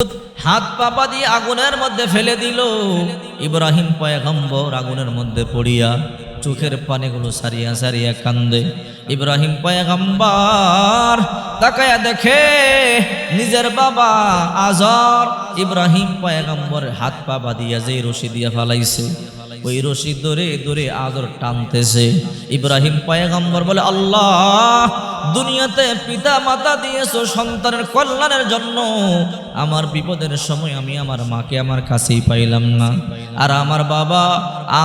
হাত পা দিয়ে আগুনের মধ্যে ফেলে দিল। ইব্রাহিম পয়গম্বর আগুনের মধ্যে পড়িয়া চোখের পানিগুলো সারিয়া সারিয়া কান্দে। ইব্রাহিম পয়গম্বর তাকায়া দেখে নিজের বাবা আজর ইব্রাহিম পয়গম্বরের হাত পা বাঁধিয়া যে রশি দিয়া ফালাইছে, ওই রশি ধরে ধরে আজর টানতেছে। ইব্রাহিম পয়গম্বর বলে, আল্লাহ, দুনিয়াতে পিতা মাতা দিয়েছো সন্তানের কল্যাণের জন্য, আমার বিপদের সময় আমি আমার মাকে আমার কাছেই পাইলাম না, আর আমার বাবা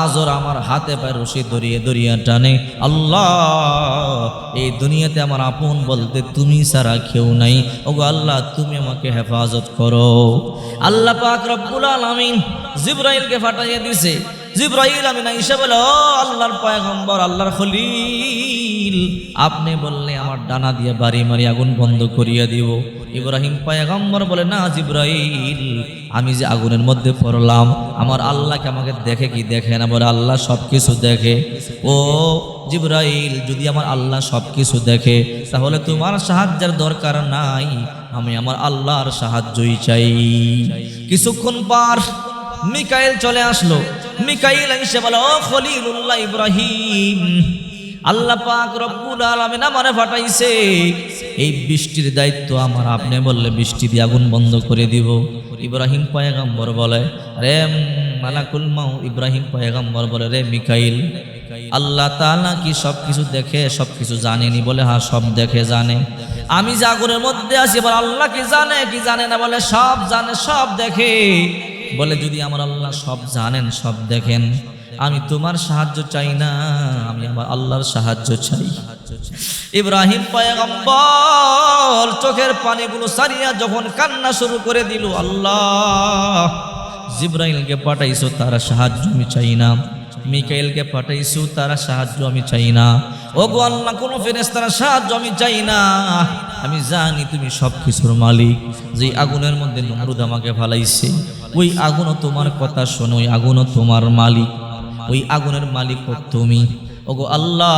আজর আমার হাতে পায়ে রশি ধরিয়ে ধরিয়া টানে। আল্লাহ, এই দুনিয়াতে আমার আপন বলতে তুমি ছাড়া কেউ নাই। ওগো আল্লাহ, তুমি আমাকে হেফাজত করো। আল্লাহ পাক রব্বুল আলামিন জিবরাইলকে পাঠিয়ে দিছে। জিবরাইল আমিন আয়েশা বলে, ও আল্লাহর পয়গম্বর, আল্লাহর খলিল, আপনি বললে আমার ডানা দিয়ে বাড়ি মারি আগুন বন্ধ করিয়া দিব। ইব্রাহিম পয়গম্বর বলে, না জিবরাইল, আমি যে আগুনের মধ্যে পড়লাম, আমার আল্লাহকে আমাকে দেখে কি দেখে না? বলে, আল্লাহ সব কিছু দেখে। ও জিবরাইল, যদি আমার আল্লাহ সব কিছু দেখে তাহলে তোমার সাহায্যের দরকার নাই, আমি আমার আল্লাহর সাহায্যই চাই। কিছুক্ষণ পর মিকাইল চলে আসলো। মিকাইল এসে বলে, ও খলিলুল্লাহ ইব্রাহিম, আল্লাহ পাক রব্বুল আলামিন আমারে পাঠাইছে, এই বৃষ্টির দায়িত্ব আমার, আপনি বললে বৃষ্টি দিয়ে আগুন বন্ধ করে দিব। ইব্রাহিম পয়গম্বর বলে, রে মালাকুল মাউত, ইব্রাহিম পয়গম্বর বলে, রে মিকাইল, আল্লাহ তাআলা কি সব কিছু দেখে, সব কিছু জানেনি? বলে, হ্যাঁ, সব দেখে জানে। আমি যে আগুনের মধ্যে আছি, বলে আল্লাহ কি জানে কি জানে না? বলে সব জানে, সব দেখে। বলে, যদি আমার আল্লাহ সব জানেন সব দেখেন, আমি তোমার সাহায্য চাই না, আমি আমার আল্লাহর সাহায্য চাই। ইব্রাহিম পয়গম্বর চোখের পানিগুলো সারিয়া যখন কান্না শুরু করে দিল, আল্লাহ, জিবরাইলকে পাঠাইছো, তারা সাহায্য আমি চাই না। মিকাইলকে পাঠাইছো, তারা সাহায্য আমি চাই না। ওগো আল্লাহ, কোন ফেরেশতার সাহায্য আমি চাই না। আমি জানি তুমি সব কিছুর মালিক। যে আগুনের মধ্যে নমরুদ আমাকে ফালাইছে, ওই আগুনও তোমার কথা শোনো, ওই আগুনও তোমার মালিক, ওই আগুনের মালিক তুমি। ওগো আল্লাহ,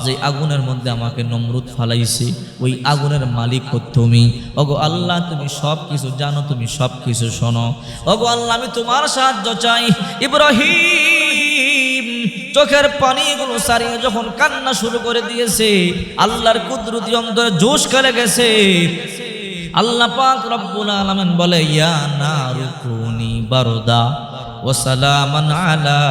যে আগুনের মধ্যে আমাকে নমরুদ ফালাইছে, ওই আগুনের মালিক তুমি। ওগো আল্লাহ, তুমি সব কিছু জানো, তুমি সব কিছু শোনো। ওগো আল্লাহ, আমি তোমার সাহায্য চাই। ইব্রাহিম চোখের পানিগুলো সারিয়ে যখন কান্না শুরু করে দিয়েছে, আল্লাহর কুদরতি অন্তরে জোশ খেলে গেছে। আল্লাহ পাক রব্বুল আলামিন বলে, ইয়া নারু কুনি বারদা ওয়া সালামান আলা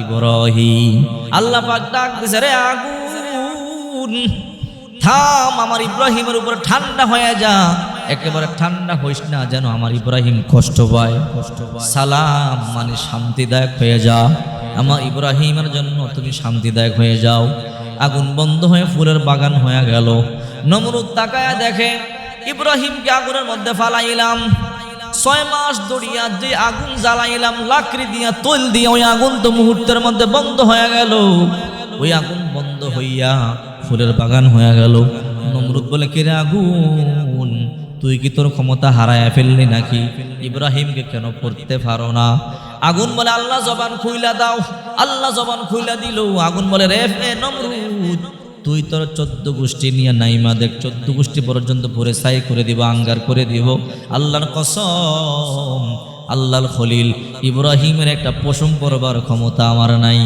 ইব্রাহিম। আল্লাহ পাক ডাক দিছে, রে আগুন, থাম, আমার ইব্রাহিমের উপর ঠান্ডা হয়ে যা, একেবারে ঠান্ডা হইস না, যেন আমার ইব্রাহিম কষ্ট পায়। সালাম মানে শান্তিদায়ক হয়ে যা, আমার ইব্রাহিমের জন্য তুমি শান্তিদায়ক হয়ে যাও। আগুন বন্ধ হয়ে ফুলের বাগান হয়ে গেল। নমরুদ তাকায়া দেখে, ইব্রাহিমকে আগুনের মধ্যে ফালাইলাম, 6 মাস দড়িয়া যে আগুন জ্বালাইলাম লাকড়ি দিয়া, তৈল দিয়া, ওই আগুন তো মুহূর্তের মধ্যে বন্ধ হয়ে গেল। ওই আগুন বন্ধ হইয়া ফুলের বাগান হয়ে গেল। নমরুদ বলে, কে রে আগুন, তুই কি তোর ক্ষমতা হারায়া ফেললি নাকি? ইব্রাহিমকে কেন পড়তে পারো না? আগুন বলে, আল্লাহ জবান খুইলা দাও। আল্লাহ জবান খুইলা দিল। আগুন বলে, রে নমরুদ, তুই তোর 14 গোষ্ঠী নিয়ে নাইমা দেখ, 14 গোষ্ঠী পর্যন্ত ভরে ছাই করে দিব, আঙ্গার করে দিব। আল্লাহর কসম, আল্লাহর খলিল ইব্রাহিমের একটা পশম পরবার ক্ষমতা আমার নাই।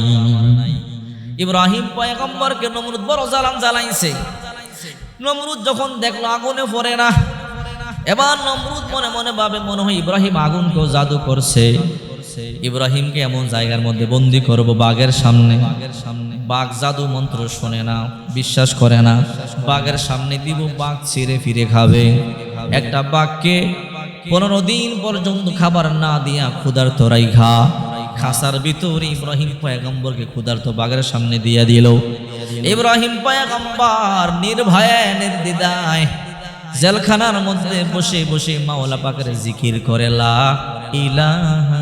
ইব্রাহিম পয়গম্বরকে নমরুদ বড় জ্বালান জ্বালাইছে। নমরুদ যখন দেখলো আগুনে পড়ে না, এবার নমরুদ মনে মনে ভাবে, মনে হয় ইব্রাহিম আগুনকেও জাদু করছে। ইব্রাহিমকে এমন জায়গার মধ্যে বন্দি করব, বাঘের সামনে। বাঘ জাদু মন্ত্র শোনে না, বিশ্বাস করে না। বাঘের সামনে দিব, বাঘ ছিঁড়ে ফিরে খাবে। একটা বাঘকে 15 দিন পর্যন্ত খাবার না দিয়া ক্ষুধার্ত রাইখা খাসার ভিতরে ইব্রাহিম পয়গম্বরকে ক্ষুধার্ত বাঘের সামনে দিয়া দিল। ইব্রাহিম পয়গম্বর নির্ভয়ে নির্দ্বিধায় জেলখানার মধ্যে বসে বসে মাওলা পাকের জিকির করে, লা ইলাহা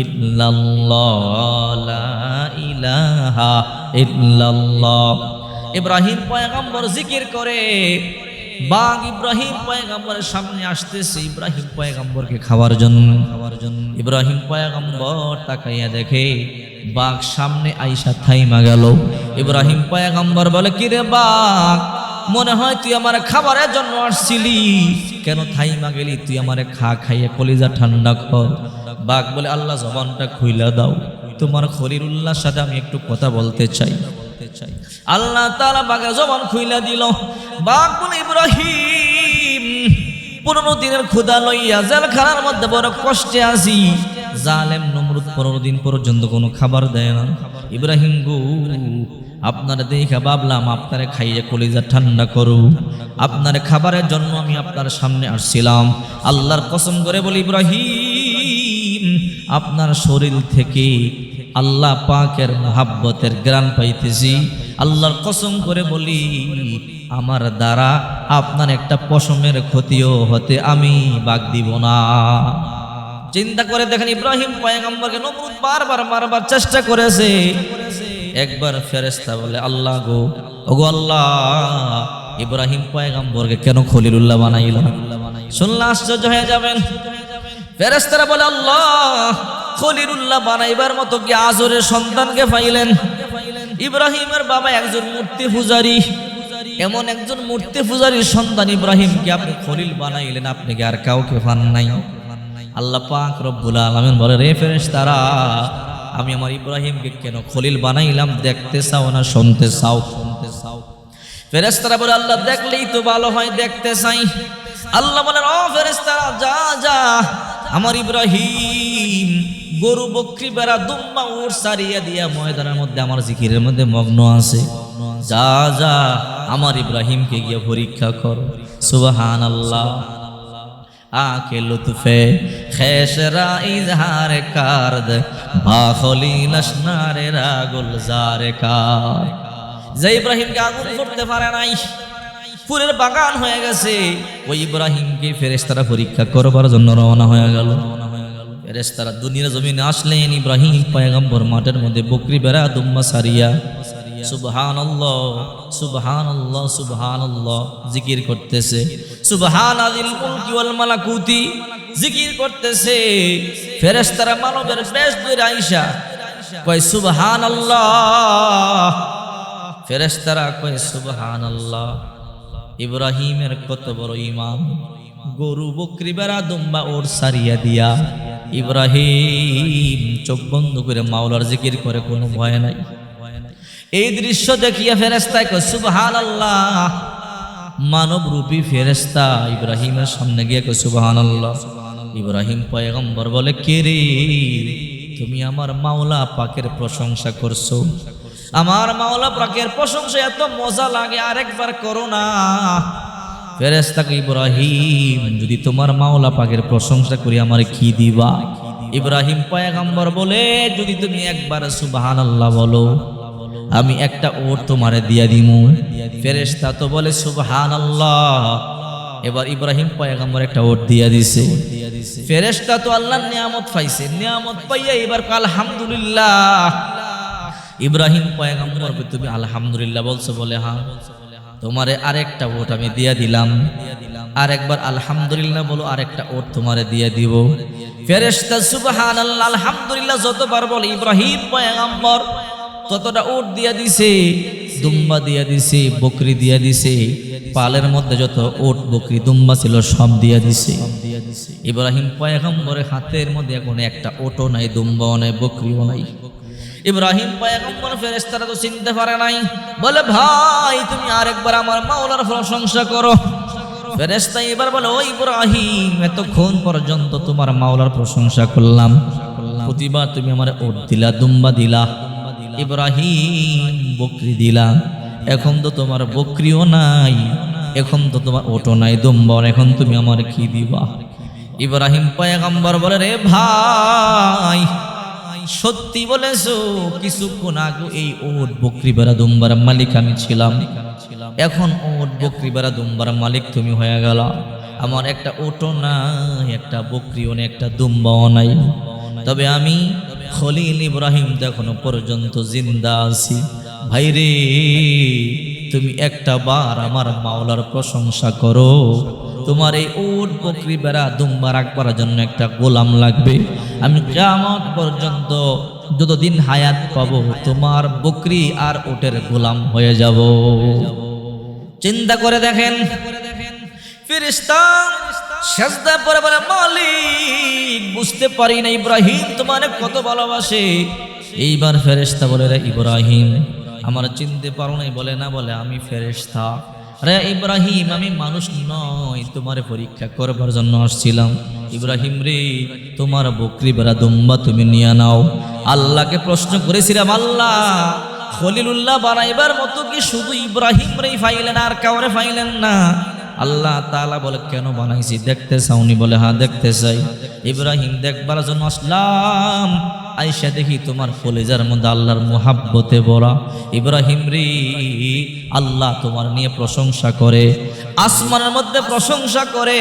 ইল্লাল্লাহ, লা ইলাহা ইল্লাল্লাহ। ইব্রাহিম পয়গম্বর জিকির করে, বাঘ ইব্রাহিম পয়গম্বরের সামনে আসতেছে ইব্রাহিম পয়গম্বরকে খাওয়ার জন্য। ইব্রাহিম পয়গম্বর তাকাইয়া দেখে বাঘ সামনে আইসা থাইমা গেল। ইব্রাহিম পয়গম্বর বলে, কিরে বাঘ, মনে হয় তুই আমার খাবারের জন্য আসছিলি, কেন থাইমা গেলি? তুই আমারে খাইয়ে কলিজা ঠান্ডা কর। বাঘ বলে আল্লাহ জবানটা খুইলা দাও, তোমার খলিলুল্লাহর সাথে আমি একটু কথা বলতে চাই। আল্লাহ তাআলা বাঘের জবান খুইলা দিল। বাঘ বলে ইব্রাহিম, 15 দিনের ক্ষুধা লইয়া জেলখানার মধ্যে বড় কষ্টে আছি, জালেম নমরুদ 15 দিন পর্যন্ত কোনো খাবার দেয় না। ইব্রাহিম গো, আপনার দেখা ভাবলাম আপনারে খাইয়ে কলিজা ঠান্ডা করু, আপনার খাবারের জন্য আমি আপনার সামনে আসছিলাম। আল্লাহর কসম করে বলি ইব্রাহিম, আপনার শরীর থেকে আল্লাহ পাকের মুহাব্বতের গ্রাণ পাইতেছি। আল্লাহর কসম করে বলি, আমার দ্বারা আপনার একটা পশমের ক্ষতিও হতে আমি বাগ দিব না। চিন্তা করে দেখেন, ইব্রাহিম পয়গম্বরকে নমরুদ বারবার মারবার চেষ্টা করেছে। একবার ফেরেশতা বলে আল্লাহ গো, ওগো আল্লাহ, ইব্রাহিম পয়গম্বরকে কেন খলিলুল্লাহ বানাইলা? শুনলে আশ্চর্য হয়ে যাবেন। ফেরেশতারা বলে আল্লাহ, খলিলুল্লাহ বানাইবার মতো কি আজরের সন্তানকে পাইলেন? ইব্রাহিমের বাবা একজন মূর্তি পূজারী, এমন একজন মূর্তি পূজারীর সন্তান ইব্রাহিমকে আপনি খলিল বানাইলেন, আপনি কি আর কাউকে পান নাই? আল্লাহ পাক রব্বুল আলামিন বলে, রে ফেরেশতারা, আমি আমার ইব্রাহিমকে কেন খলিল বানাইলাম দেখতে চাও না শুনতে চাও? ফেরেশতারা বলে আল্লাহ, দেখলেই তো ভালো হয়, দেখতে চাই। আল্লাহ বলেন, ও ফেরেশতারা, যা যা, আমার ইব্রাহিম গরু বকরি বেড়া দুম্বা উট সারিয়া দিয়া ময়দানের মধ্যে আমার জিকিরের মধ্যে মগ্ন আছে। যা যা, আমার ইব্রাহিমকে গিয়ে পরীক্ষা কর। সুবহানাল্লাহ। आके लुत्फे खैशरा इजहार कार्द बाखली नशनारे रा गुलजार कार। যে ইব্রাহিমকে আগুন করতে পারে নাই, ফুলের বাগান হয়ে গেছে, ওই ইব্রাহিমকে ফেরেশতারা পরীক্ষা করবার জন্য রওনা হয়ে গেল। ফেরেশতারা দুনিয়ার জমিনে আসলেন, ইব্রাহিম পয়গম্বর মাঠের মধ্যে বকরি বেড়া দুম্বা সারিয়া সুবহানাল্লাহ সুবহানাল্লাহ সুবহানাল্লাহ জিকির করতেছে। সুবহানাল মুলকি ওয়াল মালাকুতি জিকির করতেছে। ফেরেশতারা মানবের বেশ ধরে আইসা কয় সুবহানাল্লাহ, ফেরেশতারা কয় সুবহানাল্লাহ। ইব্রাহিমের কত বড় ঈমান! গরু বকরি বেড়া দুম্বা ওর সারিয়া দিয়া ইব্রাহিম চোখ বন্ধ করে মাওলার জিকির করে, কোনো ভয় নাই। এই দৃশ্য দেখিয়া ফেরেশতা কয় সুবহানাল্লাহ। মানব রূপী ফেরেশতা ইব্রাহিমের সামনে গিয়ে কয় সুবহানাল্লাহ। ইব্রাহিম পয়গম্বর বলে, কে রে, তুমি আমার মাওলা পাকের প্রশংসা করছো? আমার মাওলা পাকের প্রশংসা এত মজা লাগে, আরেকবার করো না। ফেরেশতা কয়, ইব্রাহিম, যদি তোমার মাওলা পাকের প্রশংসা করি আমার কি দিবা? ইব্রাহিম পয়গম্বর বলে, যদি তুমি একবার সুবহানাল্লাহ বলো, আমি একটা ওট তোমারে দিয়া দিমু। ফেরেশতা তো বলে সুবহানাল্লাহ। এবার ইব্রাহিম পয়গম্বর একটা ওট দিয়া দিছে। ফেরেশতা তো আল্লাহর নিয়ামত পাইছে, নিয়ামত পাইয়া এবার আলহামদুলিল্লাহ। ইব্রাহিম পয়গম্বরকে তুমি আলহামদুলিল্লাহ বলছো? বলে হ্যাঁ। তোমারে আরেকটা ওট আমি দিয়া দিলাম, আরেকবার আলহামদুলিল্লাহ বলো, আরেকটা ওট তোমারে দিয়া দিব। ফেরেশতা সুবহানাল্লাহ আলহামদুলিল্লাহ যতবার বলে ইব্রাহিম পয়গম্বর ততটা উট দিয়া দিছে, দুম্বা দিয়া দিছে, বকরি দিয়া দিছে, পালের মধ্যে যত উট বকরি দুম্বা ছিল সব দিয়া দিছে। ইব্রাহিম পয়গম্বরের হাতের মধ্যে এখন একটা ওটও নাই, দুম্বাও নাই, বকরিও নাই। ইব্রাহিম পয়গম্বর ফেরেশতারা তো চিনতে পারে নাই, বলে ভাই তুমি আরেকবার আমার মাওলার প্রশংসা করো। ফেরেশতা এবার বলে, ও ইব্রাহিম, এতক্ষণ পর্যন্ত তোমার মাওলার প্রশংসা করলাম, প্রতিবার তুমি আমার ওট দিলা, দুম্বা দিলা, ইব্রাহিম বকরি দিলা, এখন তো তোমার বকরিও নাই, এখন তো তোমার ওটো নাই, দুম্বা, এখন তুমি আমার কি দিবা? ইব্রাহিম পয়গম্বর বলে, রে ভাই, সত্যি বলেছো, কিছুক্ষণ আগে এই ওট বকরি বেড়া দুম্বার মালিক আমি ছিলাম, এখন ওট বকরি বেড়া দুম্বার মালিক তুমি হয়ে গেল। আমার একটা ওটো নাই, একটা বকরিও নেই, একটা দুম্বাও নাই, তবে আমি খলিল ইব্রাহিম তো এখনো পর্যন্ত জিন্দা আছি। ভাইরে, তুমি একটা বার আমার মাওলার প্রশংসা করো। তোমার এই উট বকরি বেড়া দুম্বা রাখবার জন্য একটা গোলাম লাগবে। আমি কিয়ামত পর্যন্ত যতদিন হায়াত পাবো তোমার বকরি আর উটের গোলাম হয়ে যাব। চিন্তা করে দেখেন, ফেরেশতা সেজদা পড়ে বলে, মালিক বুঝতে পারি না ইব্রাহিম তোমার কত ভালোবাসে। এইবার ফেরেশতা বলে, রে ইব্রাহিম আমার চিনতে পারো নাই? বলে না, বলে আমি ফেরেশতা। রে ইব্রাহিম আমি মানুষ নয়, তোমার পরীক্ষা করবার জন্য আসছিলাম। ইব্রাহিম রে তোমার বকরি বেড়া দুম্বা তুমি নিয়ে নাও। আল্লাহকে প্রশ্ন করেছিলাম, আল্লাহ খলিলুল্লাহ বানাইবার মতো কি শুধু ইব্রাহিম রেই ফাইলেন আর কাউরে ফাইলেন না? আল্লাহ তাআলা বলে, কেন বানাইছি দেখতে চাওনি? বলে হ্যাঁ দেখতে চাই। ইব্রাহিম দেখবার জন্য আসলাম, আইসা দেখি তোমার কলেজার মধ্যে আল্লাহর মুহাব্বতে ভরা। ইব্রাহিম রে আল্লাহ তোমার নিয়ে প্রশংসা করে, আসমানের মধ্যে প্রশংসা করে,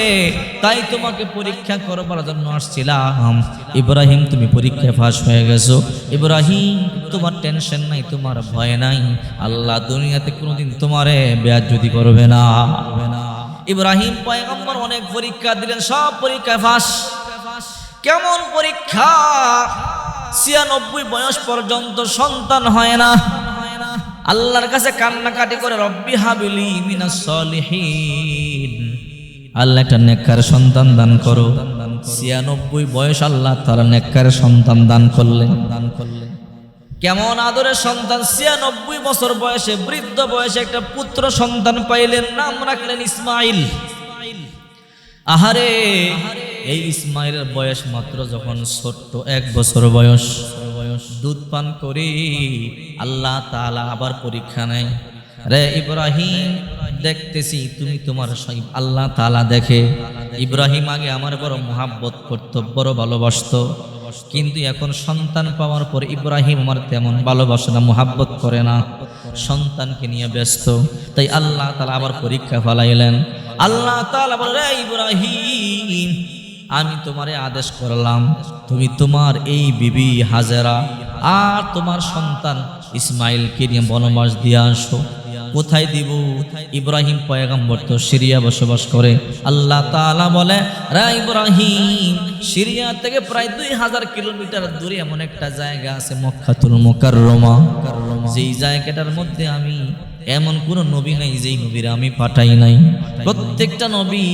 তাই তোমাকে পরীক্ষা করবার জন্য আসছিলাম। ইব্রাহিম তুমি পরীক্ষায় পাস হয়ে গেছো। ইব্রাহিম তোমার টেনশন নাই, তোমার ভয় নাই, আল্লাহ দুনিয়াতে কোনোদিন তোমারে বেয়াজ্জতি করবে না। ইব্রাহিম পয়গম্বর অনেক পরীক্ষা দিলেন, সব পরীক্ষায় পাস। কেমন পরীক্ষা? 96 বয়স পর্যন্ত সন্তান হয় না। আল্লাহর কাছে কান্নাকাটি করে, রব্বি হাবিলি মিনাস সলিহিন, আল্লাহ একটা নেককার সন্তান দান করো। 96 বয়স আল্লাহ তাআলা নেককার সন্তান দান করলেন। কেমন আদরের সন্তান! 96 বছর বয়সে, বৃদ্ধ বয়সে একটা পুত্র সন্তান পাইলেন, নাম রাখলেন ইসমাইল। আহারে, এই ইসমাইলের বয়স মাত্র যখন ছোট্ট 1 বছর বয়স, দুধ পান করে আল্লাহ তাআলা আবার পরীক্ষা নেয়। রে ইব্রাহিম দেখতেছি তুমি তোমার সহিব। আল্লাহ তাআলা দেখে ইব্রাহিম আগে আমার বড় মুহাব্বত করত, বড় ভালোবাসতো, কিন্তু এখন সন্তান পাওয়ার পর ইব্রাহিম আমার তেমন ভালোবাসে না, মুহাব্বত করে না, সন্তানকে নিয়ে ব্যস্ত। তাই আল্লাহ তাআলা আবার পরীক্ষা ফেলাইলেন। আল্লাহ তাআলা বলে, রে ইব্রাহিম আমি তোমারে আদেশ করলাম, তুমি তোমার এই বিবি হাজেরা আর তোমার সন্তান ইসমাইলকে নিয়ে বনবাস দিয়ে আসো। কোথায় দিব? ইব্রাহিম পয়গম্বর তো সিরিয়া বসবাস করে। আল্লাহ তাআলা বলে, রে ইব্রাহিম সিরিয়া থেকে প্রায় 2000 কিলোমিটার দূরে এমন একটা জায়গা আছে মক্কাতুল মুকাররমা, যেই জায়গাটার মধ্যে আমি এমন কোন নবী নাই যেই নবীরা আমি পাঠাই নাই। প্রত্যেকটা নবী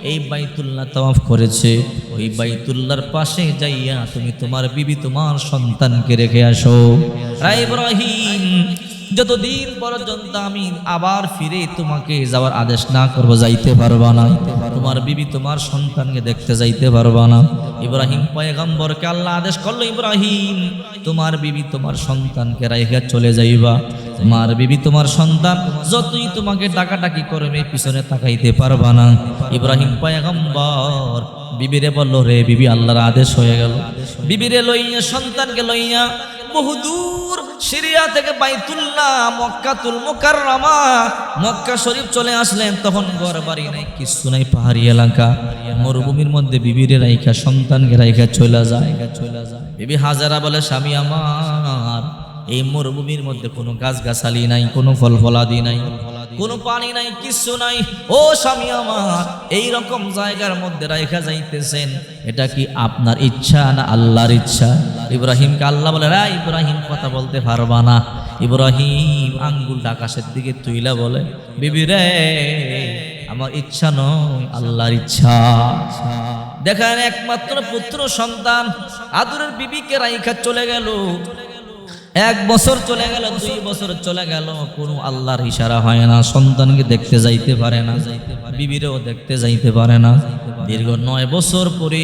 এই বাইতুল্লাহ তাওয়াফ করেছে। ওই বাইতুল্লাহর পাশে যাইয়া তুমি তোমার বিবি তোমার সন্তানকে রেখে আসো। রে ইব্রাহিম যতদিন পর্যন্ত আমি আবার ফিরে তোমাকে যাওয়ার আদেশ না করবো যাইতে পারবা না, তোমার বিবি তোমার সন্তানকে দেখতে যাইতে পারবা না। ইব্রাহিম পয়গম্বরকে আল্লাহ আদেশ করলো, ইব্রাহিম তোমার বিবি তোমার সন্তানকে রাইখা চলে যাইবা। তোমার বিবি তোমার সন্তান যতই তোমাকে ডাকাডাকি করবে পিছনে তাকাইতে পারবা না। ইব্রাহিম পয়গম্বর বিবিরে বলল, রে বিবি আল্লাহর আদেশ হয়ে গেল। বিবিরে লইয়া সন্তানকে লইয়া বহুদূর সিরিয়া থেকে বাইতুল্লাহ মক্কাতুল মুকাররমা মক্কা শরীফ চলে আসলেন। তখন ঘর বাড়ি নাই, কিছু নাই, পাহাড়ি এলাকা, মরুভূমির মধ্যে বিবিরে রাইখা সন্তানকে রাইখা চলে যায়। বিবি হাজারা বলে, স্বামী আমার এই মরুভূমির মধ্যে কোনো গাছগাছালি নাই, কোনো ফল ফলাদি নাই, কোনো পানি নাই, কিছু নাই। ও স্বামী আমার, এই রকম জায়গার মধ্যে রাইখা যাইতেছেন, এটা কি আপনার ইচ্ছা না আল্লাহর ইচ্ছা? ইব্রাহিমকে আল্লাহ বলে, রা ইব্রাহিম কথা বলতে পারবা না। ইব্রাহিম আঙ্গুল আকাশের দিকে তুইলা বলে, বিবি রে আমার ইচ্ছা নয়, আল্লাহর ইচ্ছা। দেখেন একমাত্র পুত্র সন্তান আদরের বিবিকে রাইখা চলে গেল। 1 বছর চলে গেল, 2 বছর চলে গেল, কোনো আল্লাহর ইশারা হয় না, সন্তানকে দেখতে যাইতে পারে না, বিবিরেও দেখতে যাইতে পারে না। দীর্ঘ 9 বছর পরে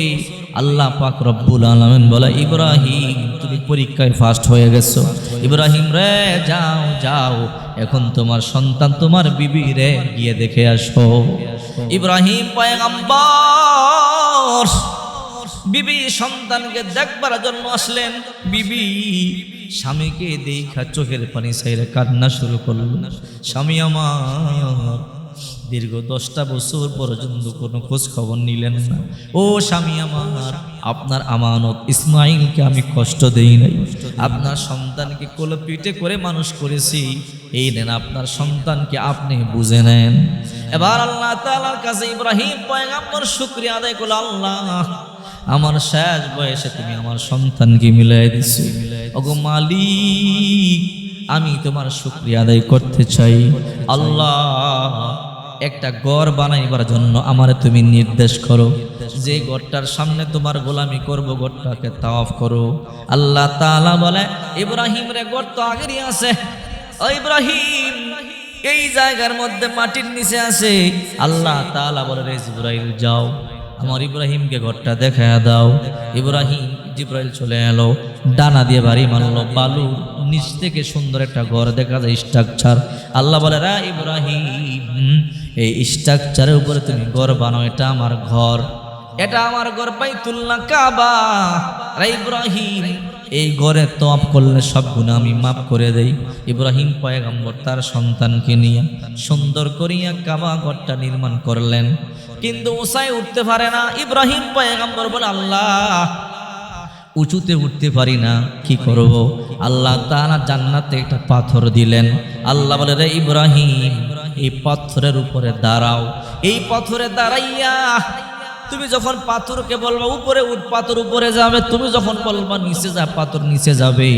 আল্লাহ পাক রব্বুল আলামিন বলে, ইব্রাহিম তুমি পরীক্ষায় ফার্স্ট হয়ে গেছো। ইব্রাহিম রে যাও যাও, এখন তোমার সন্তান তোমার বিবি রে গিয়ে দেখে আসো। ইব্রাহিম পয়গম্বর বিবি সন্তানকে দেখবার জন্য আসলেন। বিবি স্বামীকে দেখা চোখের পানি ছাইরে কান্না শুরু করল। স্বামী আমার দীর্ঘ 10টা বছর পর্যন্ত কোনো খোঁজ খবর নিলেন না। ও স্বামী আমার, আপনার আমানত ইসমাইলকে আমি কষ্ট দেই নাই, আপনার সন্তানকে কোলে পিঠে করে মানুষ করেছি, এই নেন আপনার সন্তানকে আপনি বুঝে নেন। এবার আল্লাহ তাআলার কাছে ইব্রাহিম পয়গম্বর শুকরিয়া আদায় করল, আল্লাহ আমার শেষ বয়সে তুমি আমার সন্তানকে মিলাই দিছো। ওগো মালিক, আমি তোমার শুকরিয়া আদায় করতে চাই। আল্লাহ, একটা ঘর বানাইবার জন্য আমারে তুমি নির্দেশ করো, যে ঘরটার সামনে তোমার গোলামি করব, ঘরটাকে তাওয়াফ করো। আল্লাহ তাআলা বলে, ইব্রাহিম রে, ঘর তো আগেরই আছে। ও ইব্রাহিম, এই জায়গার মধ্যে মাটির নিচে আছে। আল্লাহ তাআলা বলে, রে জিবরাইল, যাও আমার ইব্রাহিমকে ঘরটা দেখায়া দাও। ইব্রাহিম, জিবরাইল চলে এলো, ডানা দিয়ে বাড়ি মারলো, বালু নিচ থেকে সুন্দর একটা ঘর দেখা যায়, স্ট্রাকচার। আল্লাহ বলে, রা ইব্রাহিম, এই স্ট্রাকচারের উপরে তুমি ঘর বানাও, এটা আমার ঘর, এটা আমার ঘর, বাইতুল্লাহ কাবা। রা ইব্রাহিম, এই ঘরে তওয়াফ করলে সব গুনাহ আমি মাফ করে দেই। ইব্রাহিম পয়গম্বর তার সন্তানকে নিয়ে সুন্দর করিয়া কাবা ঘরটা নির্মাণ করলেন, কিন্তু উঁচায় উঠতে পারে না। ইব্রাহিম পয়গম্বর বলে, আল্লাহ, উঁচুতে উঠতে পারি না, কি করব? আল্লাহ তাআলা জান্নাতে একটা পাথর দিলেন। আল্লাহ বলে, রে ইব্রাহিম, এই পাথরের উপরে দাঁড়াও। এই পাথরে দাঁড়াইয়া তুমি যখন পাথরকে বলবা উপরে উঠ, পাথর উপরে যাবে। তুমি যখন বলবা নিচে যা, পাথর নিচে যাবে।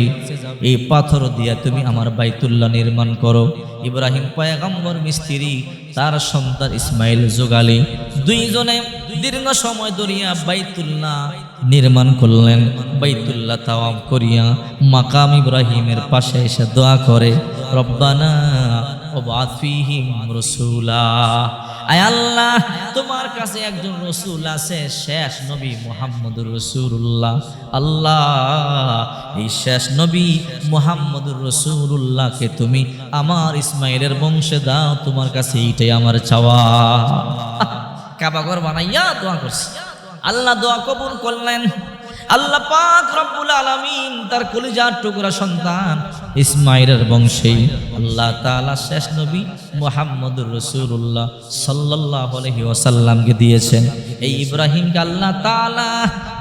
এই পাথর দিয়া তুমি আমার বাইতুল্লাহ নির্মাণ করো। ইব্রাহিম পয়গম্বর মিস্ত্রি, তার সন্তান ইসমাইল যোগালী, দুইজনে দীর্ঘ সময় ধরিয়া বাইতুল্লাহ নির্মাণ করলেন। বাইতুল্লাহ তাওয়াফ করিয়া মাকাম ইব্রাহিমের পাশে এসে দোয়া করে, রব্বানা ওয়াবা'আথ ফীহিম রাসূলা। আয় আল্লাহ, তোমার কাছে একজন রসুল আছে, শেষ নবী মুহাম্মদুর রাসূলুল্লাহ। আল্লাহ, এই শেষ নবী মুহাম্মদুর রাসূলুল্লাহকে তুমি আমার ইসমাইলের বংশে দাও, তোমার কাছে এইটাই আমার চাওয়া। কাবা ঘর বানাইয়া দোয়া করছি। আল্লাহ দোয়া কবুল করলেন। আল্লাহ পাক রব্বুল আলামিন তার কলিজার টুকরা সন্তান ইসমাইলের বংশে আল্লাহ তাআলা শেষ নবী মুহাম্মদুর রাসূলুল্লাহ সাল্লাল্লাহু আলাইহি ওয়াসাল্লামকে দিয়েছেন। এই ইব্রাহিমকে আল্লাহ তাআলা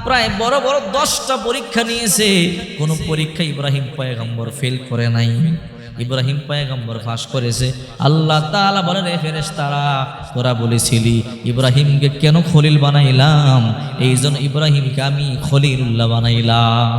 প্রায় বড় বড় 10টা পরীক্ষা নিয়েছে, কোন পরীক্ষা ইব্রাহিম পয়গম্বর ফেল করে নাই। ইব্রাহিম পয়গম্বর পাস করেছে। আল্লাহ তাআলা বলে, রে ফেরেশতারা, তোরা বলেছিলি ইব্রাহিমকে কেন খলিল বানাইলাম? এই জন্য ইব্রাহিমকে আমি খলিলুল্লাহ বানাইলাম।